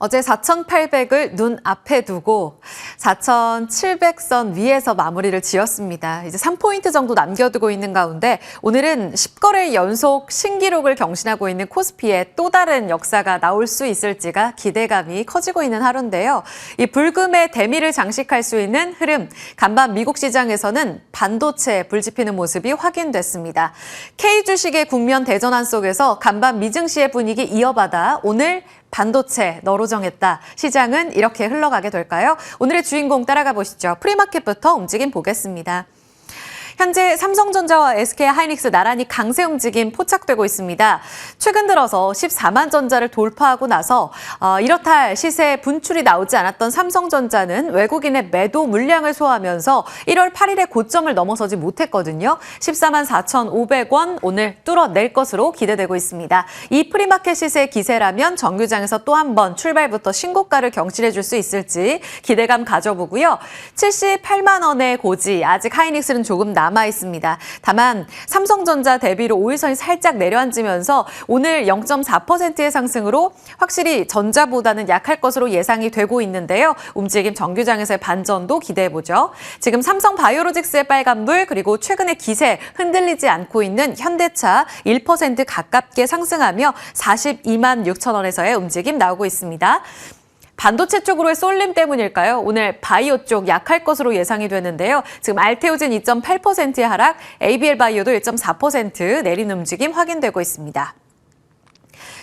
어제 4,800을 눈앞에 두고 4,700선 위에서 마무리를 지었습니다. 이제 3포인트 정도 남겨두고 있는 가운데 오늘은 10거래 연속 신기록을 경신하고 있는 코스피의 또 다른 역사가 나올 수 있을지가 기대감이 커지고 있는 하루인데요. 이 불금의 대미를 장식할 수 있는 흐름, 간밤 미국 시장에서는 반도체에 불지피는 모습이 확인됐습니다. K주식의 국면 대전환 속에서 간밤 미증시의 분위기 이어받아 오늘 반도체 너로 정했다. 시장은 이렇게 흘러가게 될까요? 오늘의 주인공 따라가 보시죠. 프리마켓부터 움직임 보겠습니다. 현재 삼성전자와 SK하이닉스 나란히 강세 움직임 포착되고 있습니다. 최근 들어서 14만 전자를 돌파하고 나서 이렇다 할 시세 분출이 나오지 않았던 삼성전자는 외국인의 매도 물량을 소화하면서 1월 8일에 고점을 넘어서지 못했거든요. 14만 4,500원 오늘 뚫어낼 것으로 기대되고 있습니다. 이 프리마켓 시세 기세라면 정규장에서 또 한 번 출발부터 신고가를 경신해 줄 수 있을지 기대감 가져보고요. 78만 원의 고지, 아직 하이닉스는 조금 남아 있습니다. 다만 삼성전자 대비로 5일선이 살짝 내려앉으면서 오늘 0.4%의 상승으로 확실히 전자보다는 약할 것으로 예상이 되고 있는데요. 움직임 정규장에서의 반전도 기대해보죠. 지금 삼성바이오로직스의 빨간불 그리고 최근의 기세 흔들리지 않고 있는 현대차 1% 가깝게 상승하며 42만 6천 원에서의 움직임 나오고 있습니다. 반도체 쪽으로의 쏠림 때문일까요? 오늘 바이오 쪽 약할 것으로 예상이 되는데요. 지금 알테오젠 2.8%의 하락, ABL 바이오도 1.4% 내리는 움직임 확인되고 있습니다.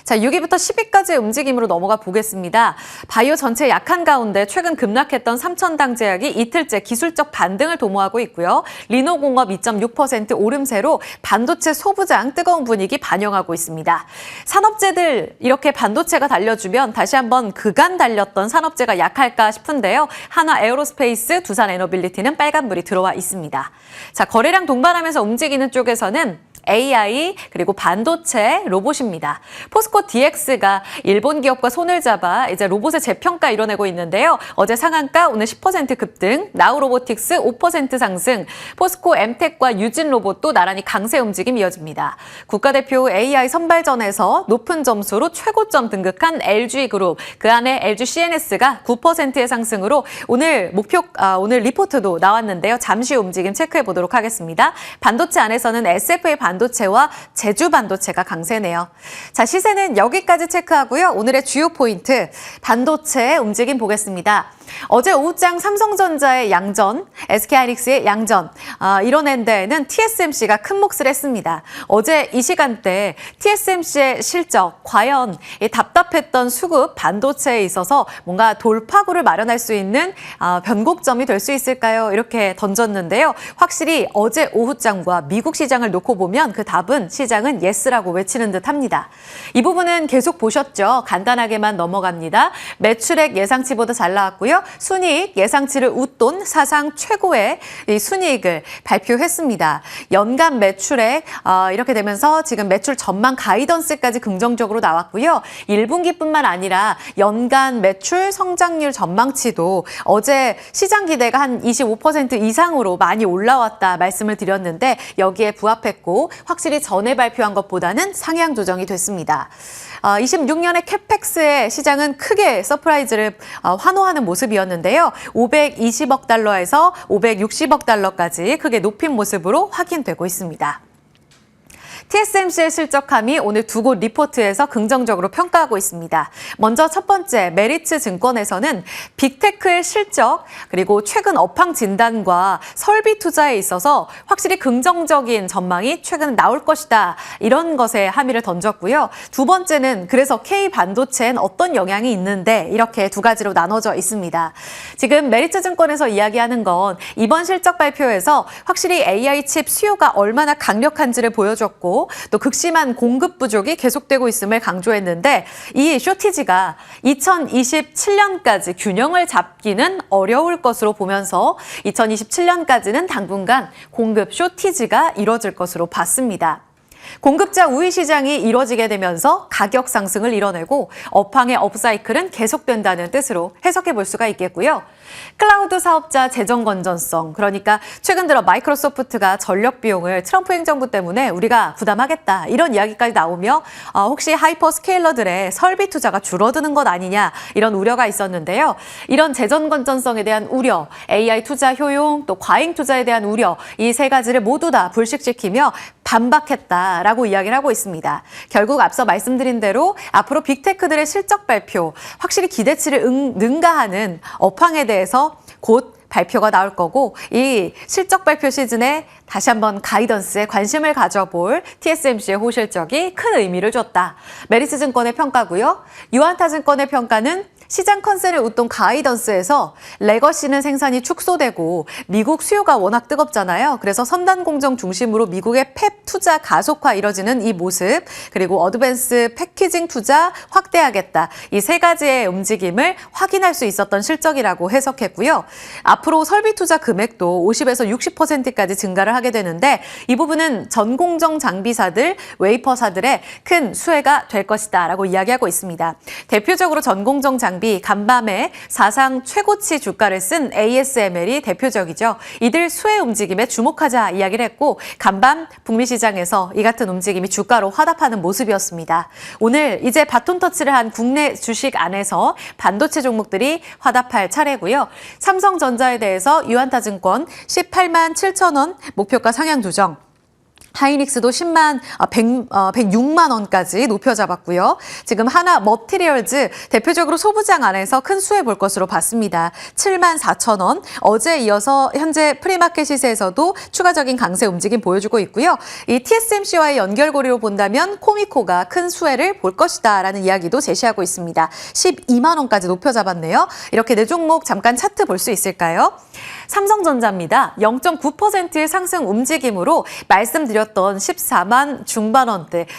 자, 6위부터 10위까지의 움직임으로 넘어가 보겠습니다. 바이오 전체 약한 가운데 최근 급락했던 삼천당제약이 이틀째 기술적 반등을 도모하고 있고요. 리노공업 2.6% 오름세로 반도체 소부장 뜨거운 분위기 반영하고 있습니다. 산업재들 이렇게 반도체가 달려주면 다시 한번 그간 달렸던 산업재가 약할까 싶은데요. 한화 에어로스페이스, 두산 에너빌리티는 빨간불이 들어와 있습니다. 자, 거래량 동반하면서 움직이는 쪽에서는 AI 그리고 반도체 로봇입니다. 포스코 DX가 일본 기업과 손을 잡아 이제 로봇의 재평가 이뤄내고 있는데요. 어제 상한가 오늘 10% 급등, 나우로보틱스 5% 상승, 포스코 엠텍과 유진로봇도 나란히 강세 움직임 이어집니다. 국가대표 AI 선발전에서 높은 점수로 최고점 등극한 LG그룹, 그 안에 LG CNS가 9%의 상승으로 오늘 오늘 리포트도 나왔는데요. 잠시 움직임 체크해 보도록 하겠습니다. 반도체 안에서는 SFA 반도체와 제주 반도체가 강세네요. 자, 시세는 여기까지 체크하고요. 오늘의 주요 포인트, 반도체 움직임 보겠습니다. 어제 오후장 삼성전자의 양전, SK하이닉스의 양전 이뤄낸 데에는 TSMC가 큰 몫을 했습니다. 어제 이 시간대 TSMC의 실적, 과연 이 답답했던 수급 반도체에 있어서 뭔가 돌파구를 마련할 수 있는 변곡점이 될 수 있을까요? 이렇게 던졌는데요. 확실히 어제 오후장과 미국 시장을 놓고 보면 그 답은 시장은 예스라고 외치는 듯합니다. 이 부분은 계속 보셨죠? 간단하게만 넘어갑니다. 매출액 예상치보다 잘 나왔고요. 순이익 예상치를 웃돈 사상 최고의 이 순이익을 발표했습니다. 연간 매출액 이렇게 되면서 지금 매출 전망 가이던스까지 긍정적으로 나왔고요. 1분기뿐만 아니라 연간 매출 성장률 전망치도 어제 시장 기대가 한 25% 이상으로 많이 올라왔다 말씀을 드렸는데 여기에 부합했고 확실히 전에 발표한 것보다는 상향 조정이 됐습니다. 26년의 캐펙스의 시장은 크게 서프라이즈를 환호하는 모습이었는데요. 520억 달러에서 560억 달러까지 크게 높인 모습으로 확인되고 있습니다. TSMC의 실적함이 오늘 두 곳 리포트에서 긍정적으로 평가하고 있습니다. 먼저 첫 번째 메리츠 증권에서는 빅테크의 실적 그리고 최근 업황 진단과 설비 투자에 있어서 확실히 긍정적인 전망이 최근 나올 것이다. 이런 것에 함의를 던졌고요. 두 번째는 그래서 K반도체엔 어떤 영향이 있는데 이렇게 두 가지로 나눠져 있습니다. 지금 메리츠 증권에서 이야기하는 건 이번 실적 발표에서 확실히 AI 칩 수요가 얼마나 강력한지를 보여줬고 또 극심한 공급 부족이 계속되고 있음을 강조했는데 이 쇼티지가 2027년까지 균형을 잡기는 어려울 것으로 보면서 2027년까지는 당분간 공급 쇼티지가 이뤄질 것으로 봤습니다. 공급자 우위 시장이 이뤄지게 되면서 가격 상승을 이뤄내고 업황의 업사이클은 계속된다는 뜻으로 해석해 볼 수가 있겠고요. 클라우드 사업자 재정 건전성, 그러니까 최근 들어 마이크로소프트가 전력 비용을 트럼프 행정부 때문에 우리가 부담하겠다 이런 이야기까지 나오며 혹시 하이퍼스케일러들의 설비 투자가 줄어드는 것 아니냐 이런 우려가 있었는데요. 이런 재정 건전성에 대한 우려, AI 투자 효용, 또 과잉 투자에 대한 우려 이 세 가지를 모두 다 불식시키며 반박했다라고 이야기를 하고 있습니다. 결국 앞서 말씀드린 대로 앞으로 빅테크들의 실적 발표, 확실히 기대치를 능가하는 업황에 대해서 곧 발표가 나올 거고 이 실적 발표 시즌에 다시 한번 가이던스에 관심을 가져볼 TSMC의 호실적이 큰 의미를 줬다. 메리츠증권의 평가고요. 유안타증권의 평가는 시장 컨센을 웃돈 가이던스에서 레거시는 생산이 축소되고 미국 수요가 워낙 뜨겁잖아요. 그래서 선단 공정 중심으로 미국의 팹 투자 가속화 이뤄지는 이 모습, 그리고 어드밴스 패키징 투자 확대하겠다. 이 세 가지의 움직임을 확인할 수 있었던 실적이라고 해석했고요. 앞으로 설비 투자 금액도 50에서 60%까지 증가를 하게 되는데 이 부분은 전공정 장비사들, 웨이퍼사들의 큰 수혜가 될 것이다라고 이야기하고 있습니다. 대표적으로 전공정 장비 간밤에 사상 최고치 주가를 쓴 ASML이 대표적이죠. 이들 수혜 움직임에 주목하자 이야기를 했고 간밤 북미 시장에서 이 같은 움직임이 주가로 화답하는 모습이었습니다. 오늘 이제 바톤 터치를 한 국내 주식 안에서 반도체 종목들이 화답할 차례고요. 삼성전자에 대해서 유안타증권 18만 7천 원 목표가 상향 조정. 하이닉스도 106만 원까지 높여 잡았고요. 지금 하나 머티리얼즈 대표적으로 소부장 안에서 큰 수혜 볼 것으로 봤습니다. 7만 4천 원. 어제 이어서 현재 프리마켓 시세에서도 추가적인 강세 움직임 보여주고 있고요. 이 TSMC와의 연결고리로 본다면 코미코가 큰 수혜를 볼 것이다라는 이야기도 제시하고 있습니다. 12만 원까지 높여 잡았네요. 이렇게 네 종목 잠깐 차트 볼 수 있을까요? 삼성전자입니다. 0.9%의 상승 움직임으로 말씀드렸던 14만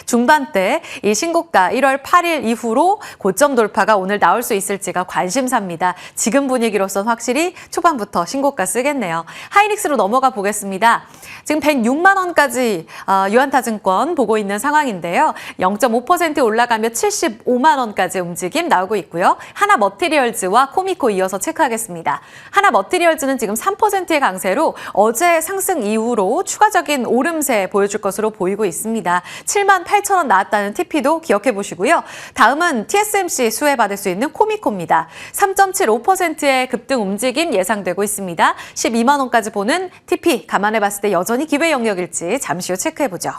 중반대 이 신고가 1월 8일 이후로 고점 돌파가 오늘 나올 수 있을지가 관심사입니다. 지금 분위기로선 확실히 초반부터 신고가 쓰겠네요. 하이닉스로 넘어가 보겠습니다. 지금 106만 원까지 유안타증권 보고 있는 상황인데요. 0.5% 올라가며 75만 원까지 움직임 나오고 있고요. 하나 머티리얼즈와 코미코 이어서 체크하겠습니다. 하나 머티리얼즈는 지금 3%의 강세로 어제 상승 이후로 추가적인 오름세 보여줄 것으로 보이고 있습니다. 7만 8천 원 나왔다는 TP도 기억해 보시고요. 다음은 TSMC 수혜받을 수 있는 코미코입니다. 3.75%의 급등 움직임 예상되고 있습니다. 12만 원까지 보는 TP 감안해 봤을 때 여전히 기회 영역일지 잠시 후 체크해 보죠.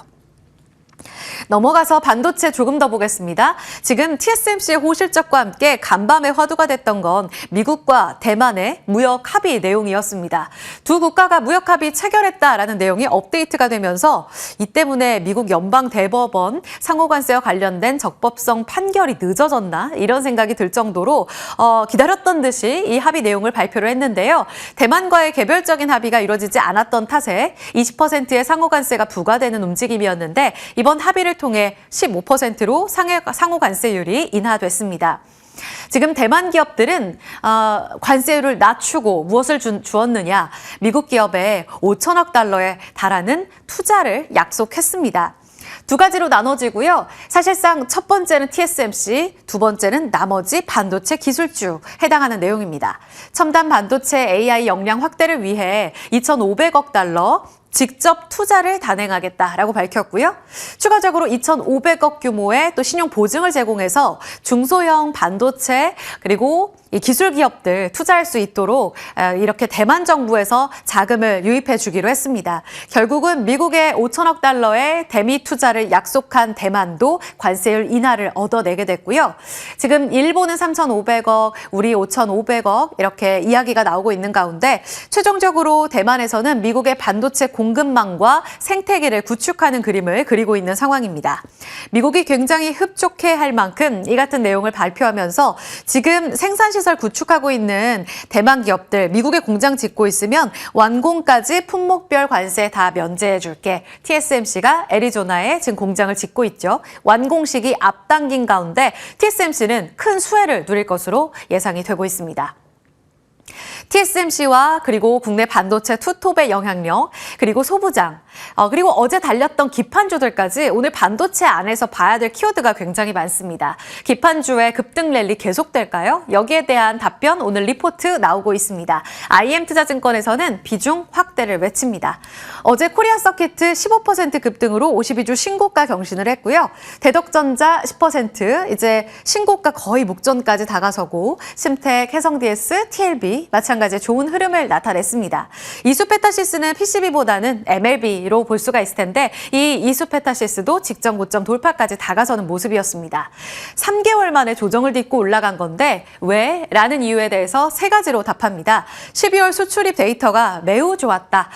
넘어가서 반도체 조금 더 보겠습니다. 지금 TSMC의 호실적과 함께 간밤에 화두가 됐던 건 미국과 대만의 무역 합의 내용이었습니다. 두 국가가 무역 합의 체결했다라는 내용이 업데이트가 되면서 이 때문에 미국 연방대법원 상호관세와 관련된 적법성 판결이 늦어졌나 이런 생각이 들 정도로 기다렸던 듯이 이 합의 내용을 발표를 했는데요. 대만과의 개별적인 합의가 이루어지지 않았던 탓에 20%의 상호관세가 부과되는 움직임이었는데 이번 합의를 통해 15%로 상호관세율이 인하됐습니다. 지금 대만 기업들은 관세율을 낮추고 무엇을 주었느냐? 미국 기업에 5천억 달러에 달하는 투자를 약속했습니다. 두 가지로 나눠지고요. 사실상 첫 번째는 TSMC, 두 번째는 나머지 반도체 기술주 해당하는 내용입니다. 첨단 반도체 AI 역량 확대를 위해 2,500억 달러 직접 투자를 단행하겠다라고 밝혔고요. 추가적으로 2,500억 규모의 또 신용 보증을 제공해서 중소형 반도체 그리고 이 기술 기업들 투자할 수 있도록 이렇게 대만 정부에서 자금을 유입해 주기로 했습니다. 결국은 미국의 5천억 달러의 대미 투자를 약속한 대만도 관세율 인하를 얻어내게 됐고요. 지금 일본은 3,500억, 우리 5,500억 이렇게 이야기가 나오고 있는 가운데 최종적으로 대만에서는 미국의 반도체 공급망과 생태계를 구축하는 그림을 그리고 있는 상황입니다. 미국이 굉장히 흡족해할 만큼 이 같은 내용을 발표하면서 지금 생산시설 구축하고 있는 대만 기업들 미국에 공장 짓고 있으면 완공까지 품목별 관세 다 면제해 줄게. TSMC가 애리조나에 지금 공장을 짓고 있죠. 완공 시기 앞당긴 가운데 TSMC는 큰 수혜를 누릴 것으로 예상이 되고 있습니다. TSMC와 그리고 국내 반도체 투톱의 영향력, 그리고 소부장, 그리고 어제 달렸던 기판주들까지 오늘 반도체 안에서 봐야 될 키워드가 굉장히 많습니다. 기판주의 급등 랠리 계속될까요? 여기에 대한 답변 오늘 리포트 나오고 있습니다. IM투자증권에서는 비중 확대를 외칩니다. 어제 코리아 서키트 15% 급등으로 52주 신고가 경신을 했고요. 대덕전자 10%, 이제 신고가 거의 목전까지 다가서고 심택, 해성DS, TLB 마찬가지 좋은 흐름을 나타냈습니다. 이수페타시스는 PCB보다는 MLB로 볼 수가 있을 텐데 이 이수페타시스도 직전 고점 돌파까지 다가서는 모습이었습니다. 3개월 만에 조정을 딛고 올라간 건데 왜? 라는 이유에 대해서 세 가지로 답합니다. 12월 수출입 데이터가 매우 좋았다.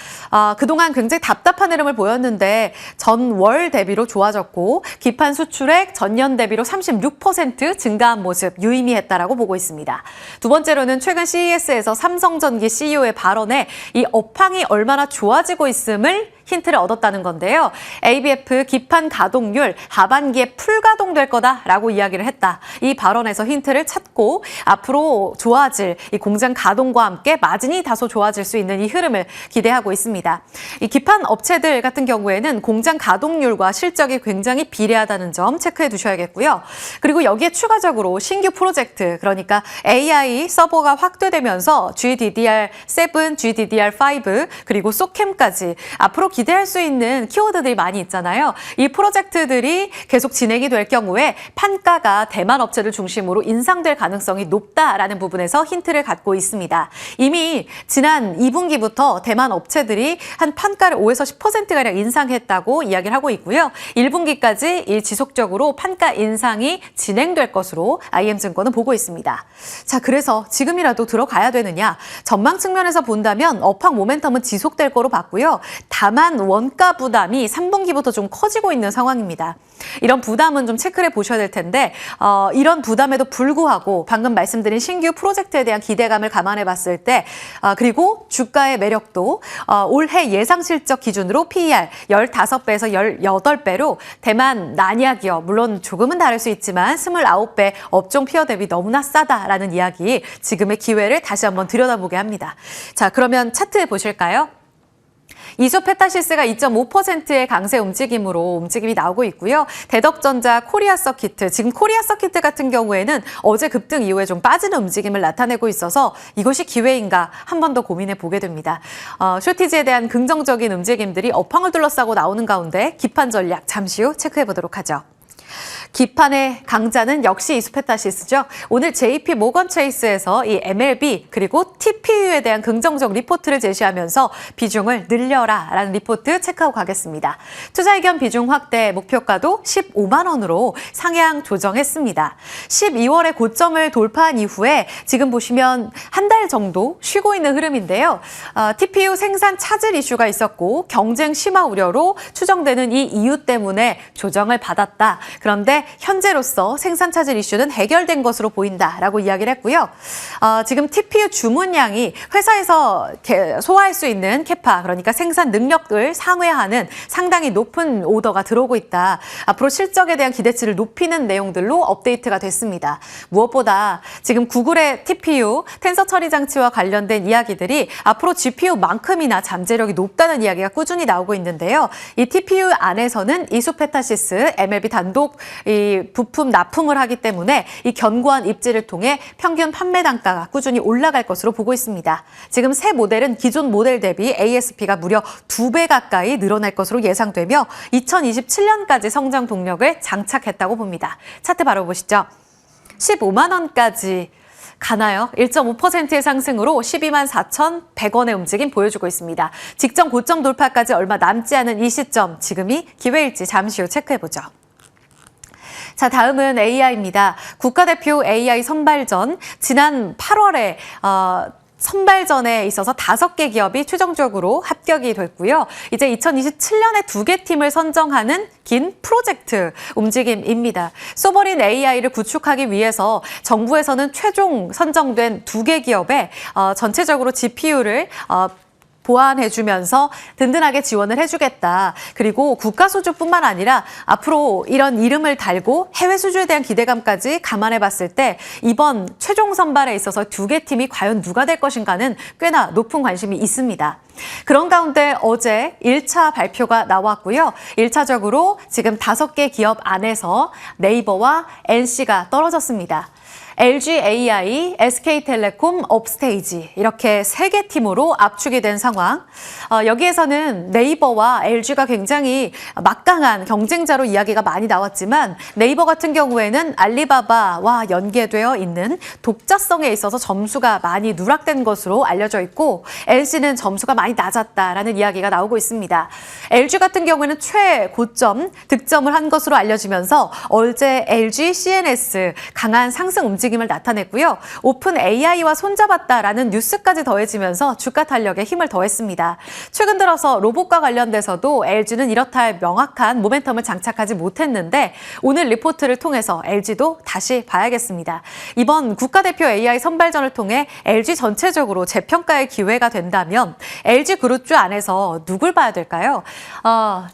그동안 굉장히 답답한 흐름을 보였는데 전월 대비로 좋아졌고 기판 수출액 전년 대비로 36% 증가한 모습 유의미했다라고 보고 있습니다. 두 번째로는 최근 CES에서 삼성전기 CEO의 발언에 이 업황이 얼마나 좋아지고 있음을 힌트를 얻었다는 건데요. ABF 기판 가동률 하반기에 풀가동될 거다라고 이야기를 했다. 이 발언에서 힌트를 찾고 앞으로 좋아질 이 공장 가동과 함께 마진이 다소 좋아질 수 있는 이 흐름을 기대하고 있습니다. 이 기판 업체들 같은 경우에는 공장 가동률과 실적이 굉장히 비례하다는 점 체크해 두셔야겠고요. 그리고 여기에 추가적으로 신규 프로젝트, 그러니까 AI 서버가 확대되면서 GDDR7, GDDR5 그리고 소캠까지 앞으로 기대할 수 있는 키워드들이 많이 있잖아요. 이 프로젝트들이 계속 진행이 될 경우에 판가가 대만 업체들 중심으로 인상될 가능성이 높다라는 부분에서 힌트를 갖고 있습니다. 이미 지난 2분기부터 대만 업체들이 한 판가를 5에서 10%가량 인상했다고 이야기를 하고 있고요. 1분기까지 지속적으로 판가 인상이 진행될 것으로 IM증권은 보고 있습니다. 자, 그래서 지금이라도 들어가야 되느냐? 전망 측면에서 본다면 업황 모멘텀은 지속될 거로 봤고요. 다만 원가 부담이 3분기부터 좀 커지고 있는 상황입니다. 이런 부담은 좀 체크를 해보셔야 될 텐데 이런 부담에도 불구하고 방금 말씀드린 신규 프로젝트에 대한 기대감을 감안해 봤을 때 그리고 주가의 매력도 올해 예상 실적 기준으로 PER 15배에서 18배로 대만 난야 기업, 물론 조금은 다를 수 있지만 29배 업종 피어 대비 너무나 싸다라는 이야기, 지금의 기회를 다시 한번 들여다보게 합니다. 자, 그러면 차트 보실까요? 이수페타시스가 2.5%의 강세 움직임이 나오고 있고요. 대덕전자, 코리아 서키트, 지금 코리아 서키트 같은 경우에는 어제 급등 이후에 좀 빠지는 움직임을 나타내고 있어서 이것이 기회인가 한 번 더 고민해 보게 됩니다. 쇼티지에 대한 긍정적인 움직임들이 업황을 둘러싸고 나오는 가운데 기판 전략 잠시 후 체크해 보도록 하죠. 기판의 강자는 역시 이수페타시스죠. 오늘 JP 모건 체이스에서 이 MLB 그리고 TPU에 대한 긍정적 리포트를 제시하면서 비중을 늘려라라는 리포트 체크하고 가겠습니다. 투자 의견 비중 확대 목표가도 15만 원으로 상향 조정했습니다. 12월에 고점을 돌파한 이후에 지금 보시면 한 달 정도 쉬고 있는 흐름인데요. TPU 생산 차질 이슈가 있었고 경쟁 심화 우려로 추정되는 이 이유 때문에 조정을 받았다. 그런데 현재로서 생산 차질 이슈는 해결된 것으로 보인다라고 이야기를 했고요. 지금 TPU 주문량이 회사에서 소화할 수 있는 캐파, 그러니까 생산 능력을 상회하는 상당히 높은 오더가 들어오고 있다. 앞으로 실적에 대한 기대치를 높이는 내용들로 업데이트가 됐습니다. 무엇보다 지금 구글의 TPU, 텐서 처리 장치와 관련된 이야기들이 앞으로 GPU만큼이나 잠재력이 높다는 이야기가 꾸준히 나오고 있는데요. 이 TPU 안에서는 이수페타시스, MLB 단독 이 부품 납품을 하기 때문에 이 견고한 입지를 통해 평균 판매 단가가 꾸준히 올라갈 것으로 보고 있습니다. 지금 새 모델은 기존 모델 대비 ASP가 무려 2배 가까이 늘어날 것으로 예상되며 2027년까지 성장 동력을 장착했다고 봅니다. 차트 바로 보시죠. 15만 원까지 가나요? 1.5%의 상승으로 12만 4,100원의 움직임 보여주고 있습니다. 직전 고점 돌파까지 얼마 남지 않은 이 시점, 지금이 기회일지 잠시 후 체크해보죠. 자, 다음은 AI입니다. 국가대표 AI 선발전, 지난 8월에 선발전에 있어서 5개 기업이 최종적으로 합격이 됐고요. 이제 2027년에 2개 팀을 선정하는 긴 프로젝트 움직임입니다. 소버린 AI를 구축하기 위해서 정부에서는 최종 선정된 2개 기업에 전체적으로 GPU를 보완해주면서 든든하게 지원을 해주겠다. 그리고 국가 수주뿐만 아니라 앞으로 이런 이름을 달고 해외 수주에 대한 기대감까지 감안해 봤을 때 이번 최종 선발에 있어서 두 개 팀이 과연 누가 될 것인가는 꽤나 높은 관심이 있습니다. 그런 가운데 어제 1차 발표가 나왔고요. 1차적으로 지금 5개 기업 안에서 네이버와 NC가 떨어졌습니다. LG AI, SK텔레콤, 업스테이지 이렇게 3개 팀으로 압축이 된 상황. 여기에서는 네이버와 LG가 굉장히 막강한 경쟁자로 이야기가 많이 나왔지만 네이버 같은 경우에는 알리바바와 연계되어 있는 독자성에 있어서 점수가 많이 누락된 것으로 알려져 있고 LG는 점수가 많이 낮았다라는 이야기가 나오고 있습니다. LG 같은 경우에는 최고점 득점을 한 것으로 알려지면서 어제 LG CNS 강한 상승 움직임을 나타냈고요. 오픈 AI와 손잡았다라는 뉴스까지 더해지면서 주가 탄력에 힘을 더했습니다. 최근 들어서 로봇과 관련돼서도 LG는 이렇다 할 명확한 모멘텀을 장착하지 못했는데 오늘 리포트를 통해서 LG도 다시 봐야겠습니다. 이번 국가대표 AI 선발전을 통해 LG 전체적으로 재평가의 기회가 된다면 LG 그룹주 안에서 누굴 봐야 될까요?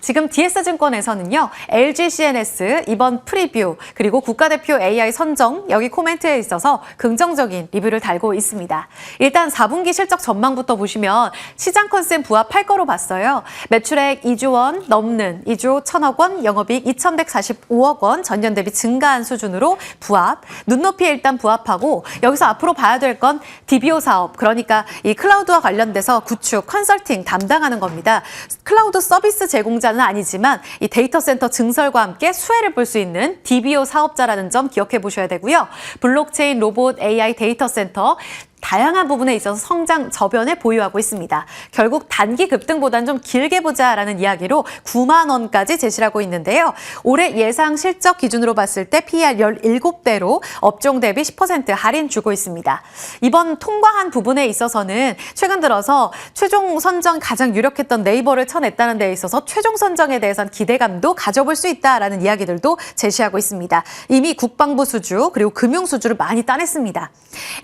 지금 DS증권에서는요. LG CNS 이번 프리뷰 그리고 국가대표 AI 선정 여기 코멘트에 있어서 긍정적인 리뷰를 달고 있습니다. 일단 4분기 실적 전망부터 보시면 시장 컨센 부합할 거로 봤어요. 매출액 2조 원 넘는 2조 1천억 원, 영업이익 2,145억 원 전년 대비 증가한 수준으로 부합. 눈높이에 일단 부합하고 여기서 앞으로 봐야 될 건 DBO 사업, 그러니까 이 클라우드와 관련돼서 구축, 컨설팅 담당하는 겁니다. 클라우드 서비스 제공자는 아니지만 이 데이터 센터 증설과 함께 수혜를 볼 수 있는 DBO 사업자라는 점 기억해 보셔야 되고요. 블록체인, 로봇, AI 데이터 센터 다양한 부분에 있어서 성장 저변을 보유하고 있습니다. 결국 단기 급등보다는 좀 길게 보자라는 이야기로 9만 원까지 제시를 하고 있는데요. 올해 예상 실적 기준으로 봤을 때 PER 17배로 업종 대비 10% 할인 주고 있습니다. 이번 통과한 부분에 있어서는 최근 들어서 최종 선정 가장 유력했던 네이버를 쳐냈다는 데 있어서 최종 선정에 대해서는 기대감도 가져볼 수 있다라는 이야기들도 제시하고 있습니다. 이미 국방부 수주 그리고 금융 수주를 많이 따냈습니다.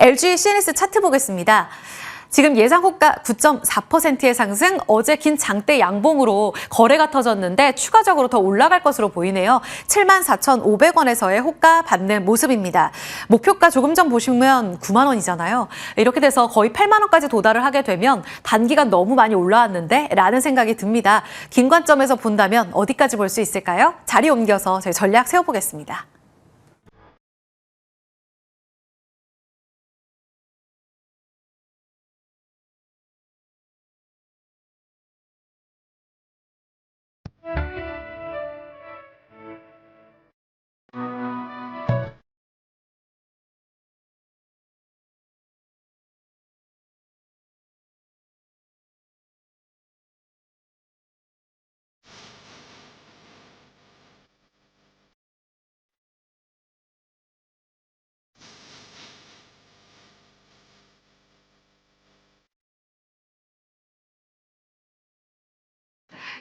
LG CNS 차트 보겠습니다. 지금 예상 호가 9.4%의 상승, 어제 긴 장대 양봉으로 거래가 터졌는데 추가적으로 더 올라갈 것으로 보이네요. 74,500원에서의 호가 받는 모습입니다. 목표가 조금 전 보시면 9만 원이잖아요. 이렇게 돼서 거의 8만 원까지 도달을 하게 되면 단기간 너무 많이 올라왔는데 라는 생각이 듭니다. 긴 관점에서 본다면 어디까지 볼 수 있을까요? 자리 옮겨서 저희 전략 세워보겠습니다.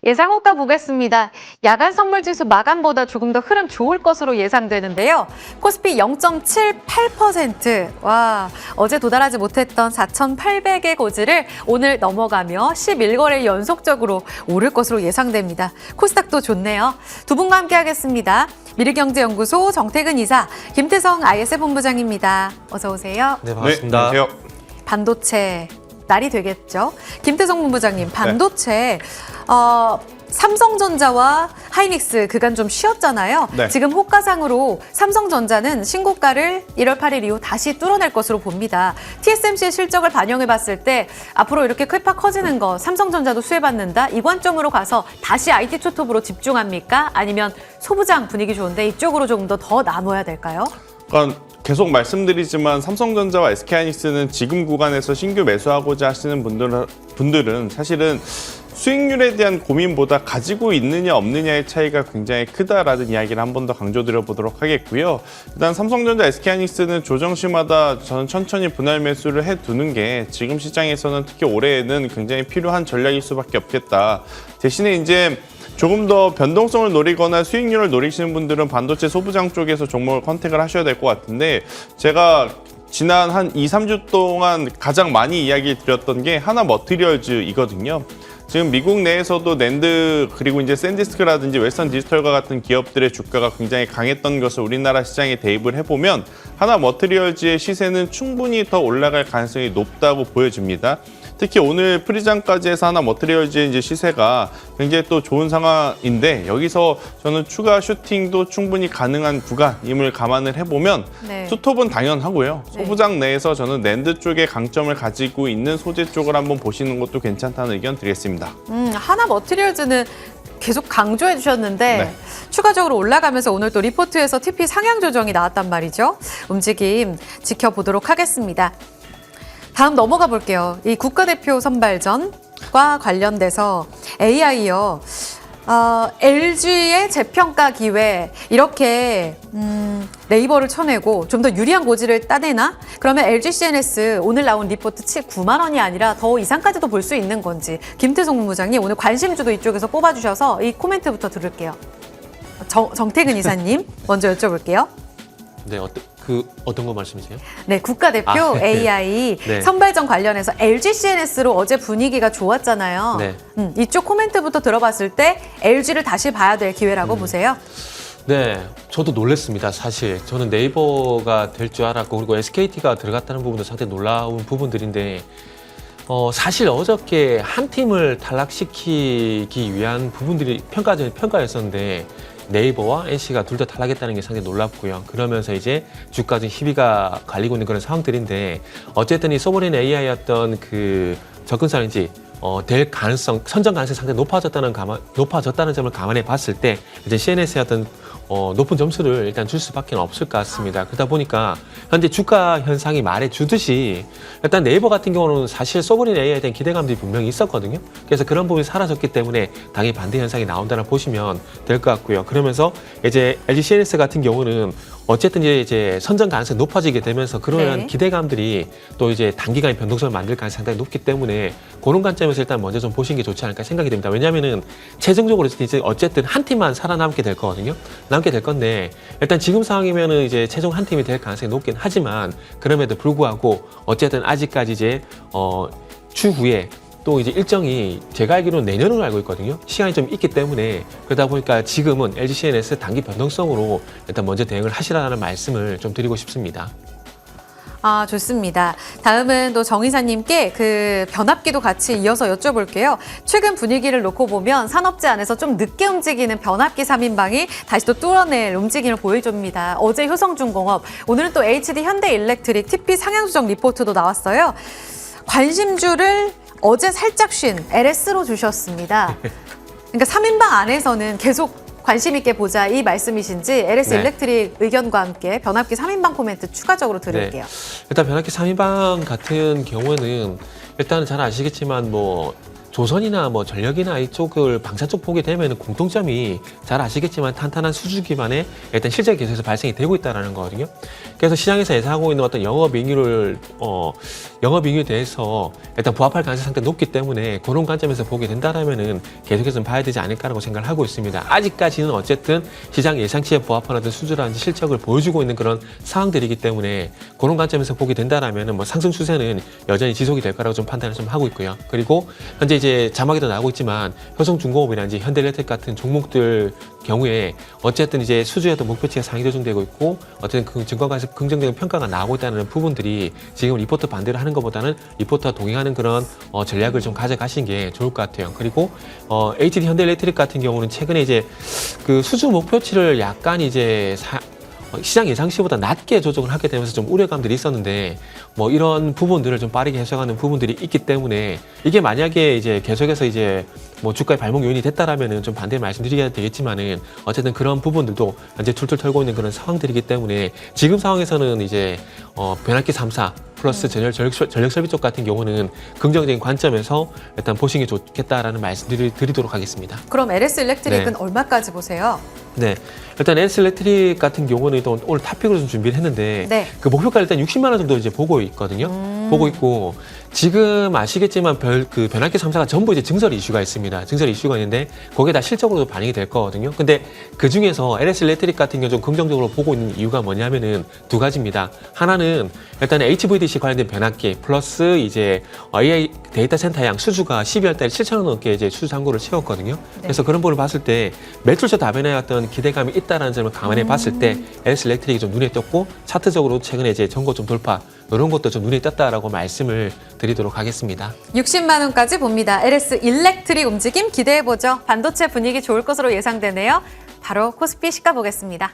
예상 호가 보겠습니다. 야간 선물 지수 마감보다 조금 더 흐름 좋을 것으로 예상되는데요. 코스피 0.78%. 와, 어제 도달하지 못했던 4,800의 고지를 오늘 넘어가며 11거래 연속적으로 오를 것으로 예상됩니다. 코스닥도 좋네요. 두 분과 함께 하겠습니다. 미르경제연구소 정태근 이사, 김태성 IS 본부장입니다. 어서 오세요. 네, 반갑습니다. 네, 안녕하세요. 반도체 날이 되겠죠. 김태성 본부장님, 반도체 삼성전자와 하이닉스 그간 좀 쉬었잖아요. 네. 지금 호가상으로 삼성전자는 신고가를 1월 8일 이후 다시 뚫어낼 것으로 봅니다. TSMC의 실적을 반영해 봤을 때 앞으로 이렇게 크파 커지는 거 삼성전자도 수혜받는다. 이 관점으로 가서 다시 IT 초톱으로 집중합니까? 아니면 소부장 분위기 좋은데 이쪽으로 조금 더 나눠야 될까요? 그러니까 계속 말씀드리지만 삼성전자와 SK하이닉스는 지금 구간에서 신규 매수하고자 하시는 분들은 사실은 수익률에 대한 고민보다 가지고 있느냐 없느냐의 차이가 굉장히 크다라는 이야기를 한 번 더 강조드려 보도록 하겠고요. 일단 삼성전자, SK하이닉스는 조정시마다 저는 천천히 분할 매수를 해두는 게 지금 시장에서는 특히 올해에는 굉장히 필요한 전략일 수밖에 없겠다. 대신에 이제 조금 더 변동성을 노리거나 수익률을 노리시는 분들은 반도체 소부장 쪽에서 종목을 컨택을 하셔야 될 것 같은데 제가 지난 한 2, 3주 동안 가장 많이 이야기 드렸던 게 하나 머티리얼즈이거든요. 지금 미국 내에서도 낸드 그리고 이제 샌디스크라든지 웨스턴 디지털과 같은 기업들의 주가가 굉장히 강했던 것을 우리나라 시장에 대입을 해보면 하나 머티리얼즈의 시세는 충분히 더 올라갈 가능성이 높다고 보여집니다. 특히 오늘 프리장까지 해서 하나 머티리얼즈의 이제 시세가 굉장히 또 좋은 상황인데 여기서 저는 추가 슈팅도 충분히 가능한 구간임을 감안을 해보면 네. 투톱은 당연하고요. 네. 소부장 내에서 저는 낸드 쪽에 강점을 가지고 있는 소재 쪽을 한번 보시는 것도 괜찮다는 의견 드리겠습니다. 하나 머티리얼즈는 계속 강조해 주셨는데 네. 추가적으로 올라가면서 오늘 또 리포트에서 TP 상향 조정이 나왔단 말이죠. 움직임 지켜보도록 하겠습니다. 다음 넘어가 볼게요. 이 국가대표 선발전과 관련돼서 AI요. LG의 재평가 기회 이렇게 네이버를 쳐내고 좀 더 유리한 고지를 따내나? 그러면 LG CNS 오늘 나온 리포트 9만 원이 아니라 더 이상까지도 볼 수 있는 건지 김태성 본부장님 오늘 관심주도 이쪽에서 뽑아주셔서 이 코멘트부터 들을게요. 정태근 이사님 먼저 여쭤볼게요. 네, 어떤 거 말씀이세요? 네, 국가대표 네. AI 네. 선발전 관련해서 LG CNS로 어제 분위기가 좋았잖아요. 네. 이쪽 코멘트부터 들어봤을 때 LG를 다시 봐야 될 기회라고 보세요. 네, 저도 놀랐습니다. 사실 저는 네이버가 될 줄 알았고 그리고 SKT가 들어갔다는 부분도 상당히 놀라운 부분들인데 사실 어저께 한 팀을 탈락시키기 위한 부분들이 평가였었는데 네이버와 NC가 둘 다 탈락했다는 게 상당히 놀랍고요. 그러면서 이제 주가 좀 희비가 갈리고 있는 그런 상황들인데 어쨌든 이 소버린 AI였던 그 접근성인지 될 가능성, 선정 가능성이 상당히 높아졌다는 점을 감안해 봤을 때 이제 CNS의 어떤 높은 점수를 일단 줄 수밖에 없을 것 같습니다. 그러다 보니까 현재 주가 현상이 말해주듯이 일단 네이버 같은 경우는 사실 소버린 AI에 대한 기대감들이 분명히 있었거든요. 그래서 그런 부분이 사라졌기 때문에 당연히 반대 현상이 나온다는 보시면 될 것 같고요. 그러면서 이제 LG CNS 같은 경우는 어쨌든 이제 선정 가능성이 높아지게 되면서 그러한 네. 기대감들이 또 이제 단기간에 변동성을 만들 가능성이 상당히 높기 때문에 그런 관점에서 일단 먼저 좀 보시는 게 좋지 않을까 생각이 됩니다. 왜냐하면은 최종적으로 이제 어쨌든 한 팀만 살아남게 될 거거든요. 남게 될 건데 일단 지금 상황이면은 이제 최종 한 팀이 될 가능성이 높긴 하지만 그럼에도 불구하고 어쨌든 아직까지 이제 추후에 또 이제 일정이 제가 알기로는 내년으로 알고 있거든요. 시간이 좀 있기 때문에 그러다 보니까 지금은 LG CNS 단기 변동성으로 일단 먼저 대응을 하시라는 말씀을 좀 드리고 싶습니다. 아, 좋습니다. 다음은 또 정 이사님께 그 변압기도 같이 이어서 여쭤볼게요. 최근 분위기를 놓고 보면 산업재 안에서 좀 늦게 움직이는 변압기 3인방이 다시 또 뚫어낼 움직임을 보여줍니다. 어제 효성중공업, 오늘은 또 HD 현대일렉트릭 TP 상향조정 리포트도 나왔어요. 관심주를 어제 살짝 쉰 LS로 주셨습니다. 그러니까 3인방 안에서는 계속 관심 있게 보자 이 말씀이신지 LS 네. 일렉트릭 의견과 함께 변압기 3인방 코멘트 추가적으로 들을게요. 일단 변압기 3인방 같은 경우는 일단은 잘 아시겠지만 뭐 조선이나 뭐 전력이나 이쪽을 방사 쪽 보게 되면 공통점이 잘 아시겠지만 탄탄한 수주 기반의 일단 실제 계속해서 발생이 되고 있다는 거거든요. 그래서 시장에서 예상하고 있는 어떤 영업이익률에 대해서 일단 부합할 가능성이 상당히 높기 때문에 그런 관점에서 보게 된다라면은 계속해서 좀 봐야 되지 않을까라고 생각을 하고 있습니다. 아직까지는 어쨌든 시장 예상치에 부합하는 어떤 수주라든지 실적을 보여주고 있는 그런 상황들이기 때문에 그런 관점에서 보게 된다라면은 뭐 상승 추세는 여전히 지속이 될 거라고 좀 판단을 좀 하고 있고요. 그리고 현재 이제 자막에도 나오고 있지만 효성중공업이라든지 현대일렉트릭 같은 종목들 경우에 어쨌든 이제 수주에도 목표치가 상위 조정되고 있고 어쨌든 그 증권가에서 긍정적인 평가가 나오고 있다는 부분들이 지금 리포트 반대를 하는 것보다는 리포트와 동행하는 그런 전략을 좀 가져가시는 게 좋을 것 같아요. 그리고 HD 현대일렉트릭 같은 경우는 최근에 이제 그 수주 목표치를 약간 이제 시장 예상치보다 낮게 조정을 하게 되면서 좀 우려감들이 있었는데 뭐 이런 부분들을 좀 빠르게 해석하는 부분들이 있기 때문에 이게 만약에 이제 계속해서 이제 뭐 주가의 발목 요인이 됐다라면은 좀 반대 말씀드리게 되겠지만은 어쨌든 그런 부분들도 현재 툴툴 털고 있는 그런 상황들이기 때문에 지금 상황에서는 이제 변압기 3사 플러스 전력 설비 쪽 같은 경우는 긍정적인 관점에서 일단 보시는 게 좋겠다라는 말씀 드리도록 하겠습니다. 그럼 LS 일렉트릭은 네. 얼마까지 보세요? 네, 일단 LS 일렉트릭 같은 경우는 또 오늘 탑픽으로 좀 준비를 했는데 네. 그 목표가 일단 60만 원 정도 이제 보고 있거든요. 보고 있고 지금 아시겠지만 그 변압기 3사가 전부 이제 증설 이슈가 있습니다. 증설 이슈가 있는데 거기에 다 실적으로도 반영이 될 거거든요. 근데 그 중에서 LS 일렉트릭 같은 경우 좀 긍정적으로 보고 있는 이유가 뭐냐면은 두 가지입니다. 하나는 일단 HVDC 관련된 변압기 플러스 이제 AI 데이터 센터양 수주가 12월 달에 7천억 넘게 이제 수주 잔고를 채웠거든요. 그래서 그런 부분을 봤을 때 매출처 다변에 어떤 기대감이 있다라는 점을 감안해 봤을 때 LS 일렉트릭이 좀 눈에 띄었고 차트적으로 최근에 이제 전고 좀 돌파 이런 것도 좀 눈에 띄었다라고 말씀을 드리도록 하겠습니다. 60만 원까지 봅니다. LS 일렉트릭 움직임 기대해보죠. 반도체 분위기 좋을 것으로 예상되네요. 바로 코스피 시가 보겠습니다.